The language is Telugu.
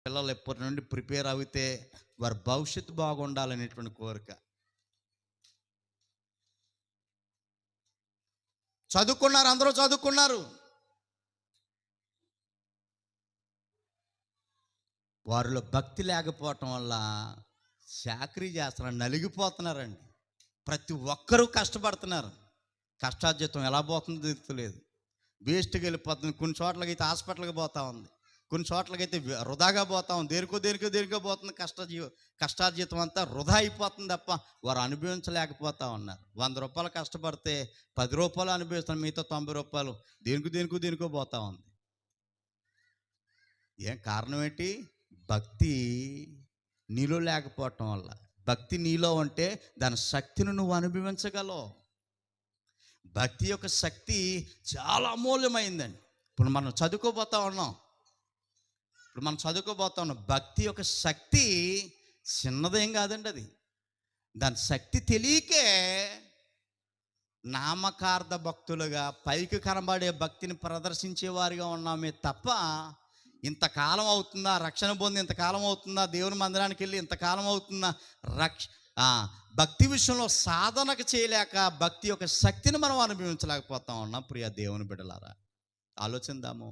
పిల్లలు ఎప్పటి నుండి ప్రిపేర్ అవుతే వారి భవిష్యత్తు బాగుండాలనేటువంటి కోరిక. చదువుకున్నారు, అందరూ చదువుకున్నారు. వారిలో భక్తి లేకపోవటం వల్ల చాకరీ చేస్తున్నారు, నలిగిపోతున్నారండి. ప్రతి ఒక్కరూ కష్టపడుతున్నారు. కష్టార్జితం ఎలా పోతుందో తెలుస్తలేదు, వేస్ట్గా వెళ్ళిపోతుంది. కొన్ని చోట్లకైతే హాస్పిటల్కి పోతా ఉంది, కొన్ని చోట్లకైతే వృధాగా పోతా ఉంది. దేనికో పోతుంది. కష్టార్జితం అంతా వృధా అయిపోతుంది తప్ప వారు అనుభవించలేకపోతా ఉన్నారు. 100 రూపాయలు కష్టపడితే 10 రూపాయలు అనుభవిస్తున్నారు, మిగతా 90 రూపాయలు దేనికో పోతా ఉంది. ఏం కారణం ఏంటి? భక్తి నీలో లేకపోవటం వల్ల. భక్తి నీలో ఉంటే దాని శక్తిని నువ్వు అనుభవించగలవు. భక్తి యొక్క శక్తి చాలా అమూల్యమైందండి. ఇప్పుడు మనం చదువుకోబోతా ఉన్నాం. భక్తి యొక్క శక్తి చిన్నదేం కాదండి. అది దాని శక్తి తెలియకే నామకార్థ భక్తులుగా పైకి కనబడే భక్తిని ప్రదర్శించే వారిగా ఉన్నామే తప్ప, ఇంతకాలం అవుతుందా రక్షణ పొంది, ఇంతకాలం అవుతుందా దేవుని మందిరానికి వెళ్ళి, ఇంతకాలం అవుతుందా భక్తి విషయంలో సాధనకు చేయలేక భక్తి యొక్క శక్తిని మనం అనుభవించలేకపోతా ఉన్నాం. ప్రియ దేవుని బిడ్డలారా, ఆలోచిద్దాము.